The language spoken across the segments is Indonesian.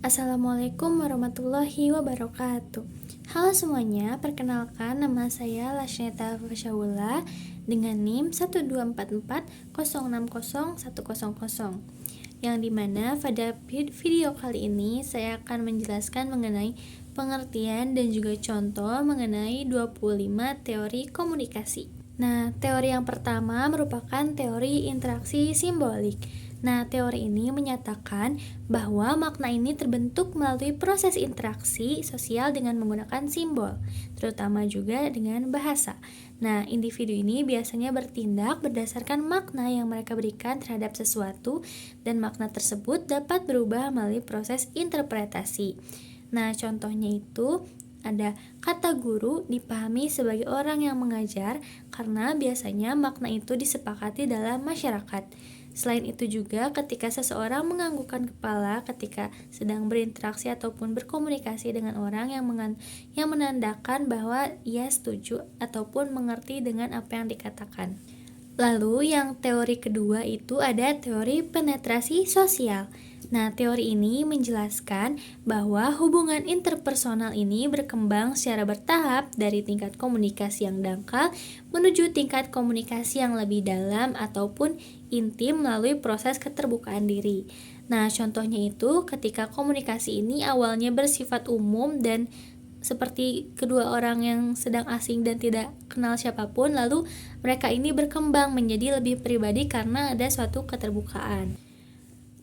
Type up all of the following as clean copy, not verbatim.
Assalamualaikum warahmatullahi wabarakatuh. Halo semuanya, perkenalkan nama saya Lashneta Fasyaula dengan NIM 12440600100, yang dimana pada video kali ini saya akan menjelaskan mengenai pengertian dan juga contoh mengenai 25 teori komunikasi. Nah, teori yang pertama merupakan teori interaksi simbolik. Nah, teori ini menyatakan bahwa makna ini terbentuk melalui proses interaksi sosial dengan menggunakan simbol, terutama juga dengan bahasa. Nah, individu ini biasanya bertindak berdasarkan makna yang mereka berikan terhadap sesuatu, dan makna tersebut dapat berubah melalui proses interpretasi. Nah, contohnya itu ada kata guru dipahami sebagai orang yang mengajar karena biasanya makna itu disepakati dalam masyarakat. Selain itu juga ketika seseorang menganggukkan kepala ketika sedang berinteraksi ataupun berkomunikasi dengan orang yang menandakan bahwa ia setuju ataupun mengerti dengan apa yang dikatakan. Lalu yang teori kedua itu ada teori penetrasi sosial. Nah, teori ini menjelaskan bahwa hubungan interpersonal ini berkembang secara bertahap dari tingkat komunikasi yang dangkal menuju tingkat komunikasi yang lebih dalam ataupun intim melalui proses keterbukaan diri. Nah, contohnya itu ketika komunikasi ini awalnya bersifat umum dan seperti kedua orang yang sedang asing dan tidak kenal siapapun, lalu mereka ini berkembang menjadi lebih pribadi karena ada suatu keterbukaan.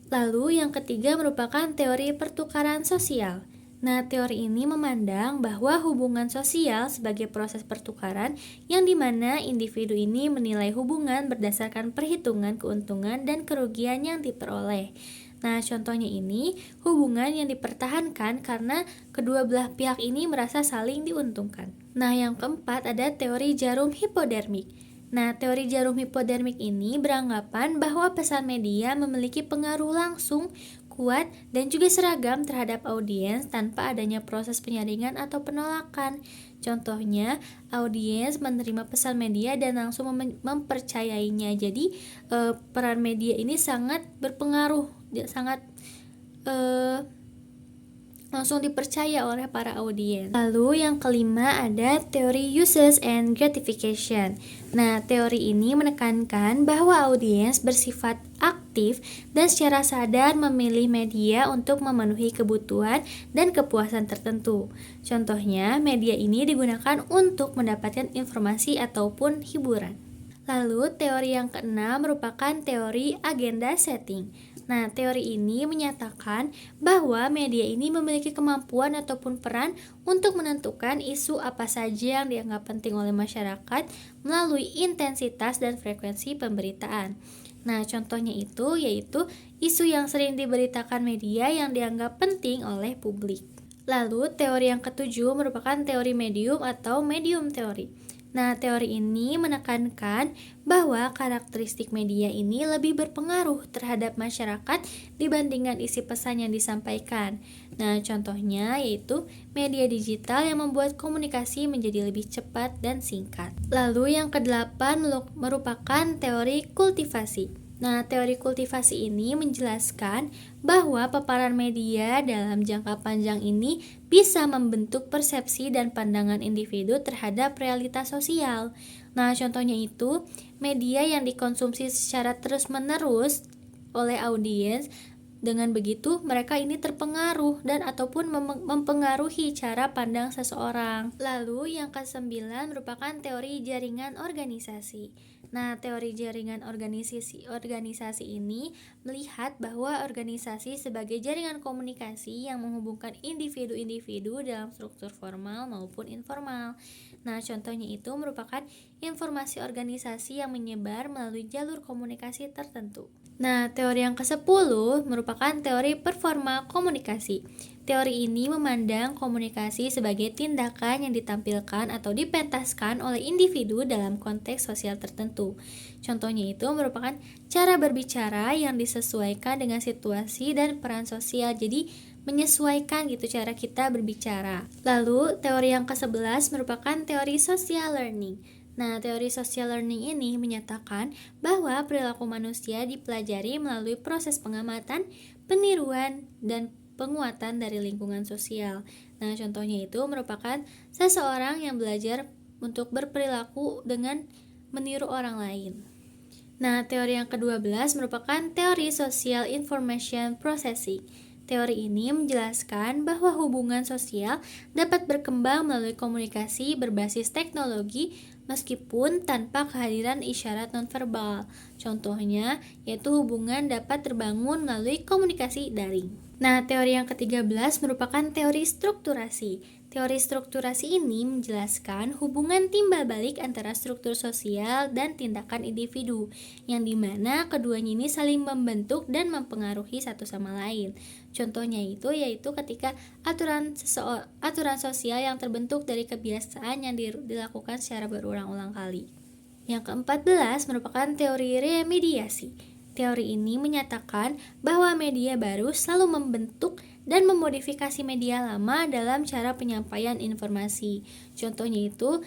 Lalu yang ketiga merupakan teori pertukaran sosial. Nah, teori ini memandang bahwa hubungan sosial sebagai proses pertukaran yang dimana individu ini menilai hubungan berdasarkan perhitungan keuntungan dan kerugian yang diperoleh. Nah, contohnya ini hubungan yang dipertahankan karena kedua belah pihak ini merasa saling diuntungkan. Nah, yang keempat ada teori jarum hipodermik. Nah, teori jarum hipodermik ini beranggapan bahwa pesan media memiliki pengaruh langsung, kuat, dan juga seragam terhadap audiens tanpa adanya proses penyaringan atau penolakan. Contohnya, audiens menerima pesan media dan langsung mempercayainya. Jadi, peran media ini sangat berpengaruh, sangat langsung dipercaya oleh para audiens. Lalu yang kelima ada teori uses and gratification. Nah, teori ini menekankan bahwa audiens bersifat aktif dan secara sadar memilih media untuk memenuhi kebutuhan dan kepuasan tertentu. Contohnya, media ini digunakan untuk mendapatkan informasi ataupun hiburan. Lalu, teori yang keenam merupakan teori agenda setting. Nah, teori ini menyatakan bahwa media ini memiliki kemampuan ataupun peran untuk menentukan isu apa saja yang dianggap penting oleh masyarakat melalui intensitas dan frekuensi pemberitaan. Nah, contohnya itu yaitu isu yang sering diberitakan media yang dianggap penting oleh publik. Lalu, teori yang ketujuh merupakan teori medium atau medium teori. Nah, teori ini menekankan bahwa karakteristik media ini lebih berpengaruh terhadap masyarakat dibandingkan isi pesan yang disampaikan. Nah, contohnya yaitu media digital yang membuat komunikasi menjadi lebih cepat dan singkat. Lalu yang kedelapan merupakan teori kultivasi. Nah, teori kultivasi ini menjelaskan bahwa paparan media dalam jangka panjang ini bisa membentuk persepsi dan pandangan individu terhadap realitas sosial. Nah, contohnya itu, media yang dikonsumsi secara terus-menerus oleh audiens, dengan begitu mereka ini terpengaruh dan ataupun mempengaruhi cara pandang seseorang. Lalu yang kesembilan merupakan teori jaringan organisasi. Nah, teori jaringan organisasi ini melihat bahwa organisasi sebagai jaringan komunikasi yang menghubungkan individu-individu dalam struktur formal maupun informal. Nah, contohnya itu merupakan informasi organisasi yang menyebar melalui jalur komunikasi tertentu. Nah, teori yang ke-10 merupakan teori performa komunikasi. Teori ini memandang komunikasi sebagai tindakan yang ditampilkan atau dipentaskan oleh individu dalam konteks sosial tertentu. Contohnya itu merupakan cara berbicara yang disesuaikan dengan situasi dan peran sosial. Jadi, menyesuaikan gitu cara kita berbicara. Lalu, teori yang ke-11 merupakan teori social learning. Nah, teori social learning ini menyatakan bahwa perilaku manusia dipelajari melalui proses pengamatan, peniruan, dan penguatan dari lingkungan sosial. Nah, contohnya itu merupakan seseorang yang belajar untuk berperilaku dengan meniru orang lain. Nah, teori yang ke-12 merupakan teori Social Information Processing. Teori ini menjelaskan bahwa hubungan sosial dapat berkembang melalui komunikasi berbasis teknologi meskipun tanpa kehadiran isyarat nonverbal. Contohnya, yaitu hubungan dapat terbangun melalui komunikasi daring. Nah, teori yang ke-13 merupakan teori strukturasi. Teori strukturasi ini menjelaskan hubungan timbal balik antara struktur sosial dan tindakan individu, yang dimana keduanya ini saling membentuk dan mempengaruhi satu sama lain. Contohnya itu yaitu ketika aturan sosial yang terbentuk dari kebiasaan yang dilakukan secara berulang-ulang kali. Yang ke-14 merupakan teori remediasi. Teori ini menyatakan bahwa media baru selalu membentuk dan memodifikasi media lama dalam cara penyampaian informasi. Contohnya itu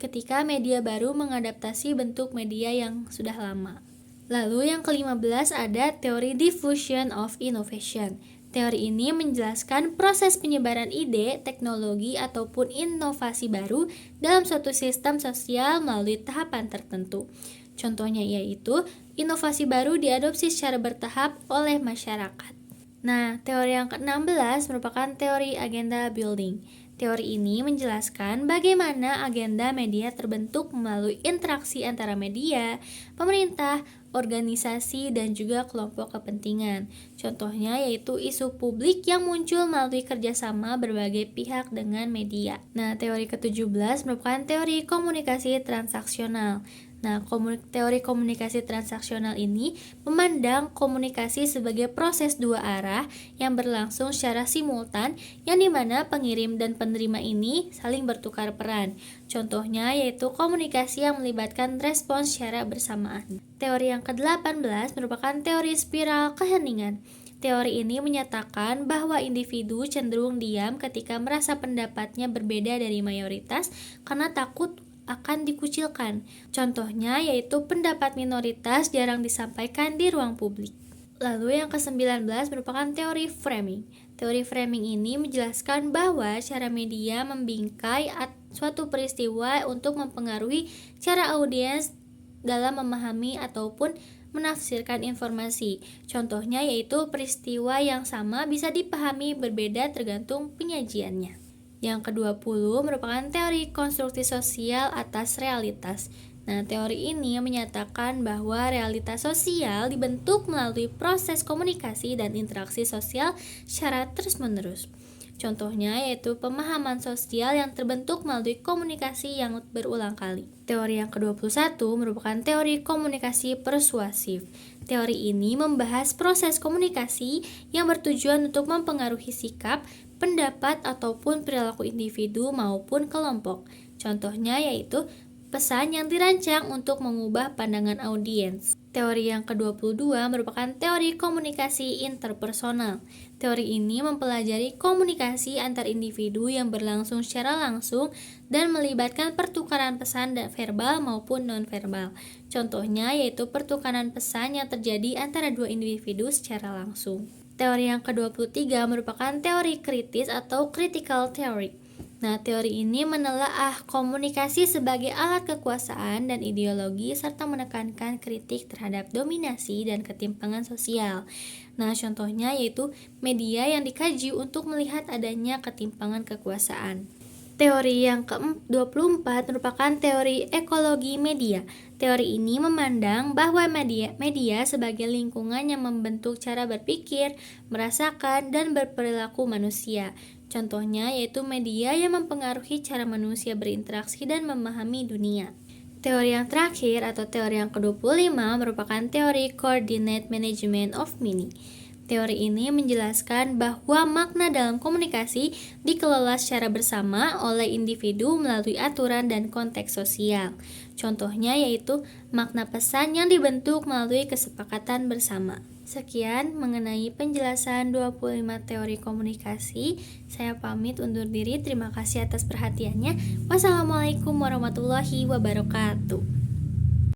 ketika media baru mengadaptasi bentuk media yang sudah lama. Lalu yang ke-15 ada teori diffusion of innovation. Teori ini menjelaskan proses penyebaran ide, teknologi, ataupun inovasi baru dalam suatu sistem sosial melalui tahapan tertentu. Contohnya yaitu inovasi baru diadopsi secara bertahap oleh masyarakat. Nah, teori yang ke-16 merupakan teori agenda building. Teori ini menjelaskan bagaimana agenda media terbentuk melalui interaksi antara media, pemerintah, organisasi, dan juga kelompok kepentingan. Contohnya yaitu isu publik yang muncul melalui kerjasama berbagai pihak dengan media. Nah, teori ke-17 merupakan teori komunikasi transaksional. Nah, teori komunikasi transaksional ini memandang komunikasi sebagai proses dua arah yang berlangsung secara simultan, yang dimana pengirim dan penerima ini saling bertukar peran. Contohnya yaitu komunikasi yang melibatkan respons secara bersamaan. Teori yang ke-18 merupakan teori spiral keheningan. Teori ini menyatakan bahwa individu cenderung diam ketika merasa pendapatnya berbeda dari mayoritas karena takut akan dikucilkan. Contohnya yaitu pendapat minoritas jarang disampaikan di ruang publik. Lalu yang ke-19 merupakan teori framing. Teori framing ini menjelaskan bahwa cara media membingkai suatu peristiwa untuk mempengaruhi cara audiens dalam memahami ataupun menafsirkan informasi. Contohnya yaitu peristiwa yang sama bisa dipahami berbeda tergantung penyajiannya. Yang ke-20 merupakan teori konstruksi sosial atas realitas. Nah, teori ini menyatakan bahwa realitas sosial dibentuk melalui proses komunikasi dan interaksi sosial secara terus-menerus. Contohnya yaitu pemahaman sosial yang terbentuk melalui komunikasi yang berulang kali. Teori yang ke-21 merupakan teori komunikasi persuasif. Teori ini membahas proses komunikasi yang bertujuan untuk mempengaruhi sikap, pendapat, ataupun perilaku individu maupun kelompok. Contohnya yaitu pesan yang dirancang untuk mengubah pandangan audiens. Teori yang ke-22 merupakan teori komunikasi interpersonal. Teori ini mempelajari komunikasi antar individu yang berlangsung secara langsung dan melibatkan pertukaran pesan verbal maupun nonverbal. Contohnya yaitu pertukaran pesan yang terjadi antara dua individu secara langsung. Teori yang ke-23 merupakan teori kritis atau critical theory. Nah, teori ini menelaah komunikasi sebagai alat kekuasaan dan ideologi serta menekankan kritik terhadap dominasi dan ketimpangan sosial. Nah, contohnya yaitu media yang dikaji untuk melihat adanya ketimpangan kekuasaan. Teori yang ke-24 merupakan teori ekologi media. Teori ini memandang bahwa media sebagai lingkungan yang membentuk cara berpikir, merasakan, dan berperilaku manusia. Contohnya yaitu media yang mempengaruhi cara manusia berinteraksi dan memahami dunia. Teori yang terakhir atau teori yang ke-25 merupakan teori Coordinate Management of Meaning. Teori ini menjelaskan bahwa makna dalam komunikasi dikelola secara bersama oleh individu melalui aturan dan konteks sosial. Contohnya yaitu makna pesan yang dibentuk melalui kesepakatan bersama. Sekian mengenai penjelasan 25 teori komunikasi. Saya pamit undur diri. Terima kasih atas perhatiannya. Wassalamualaikum warahmatullahi wabarakatuh.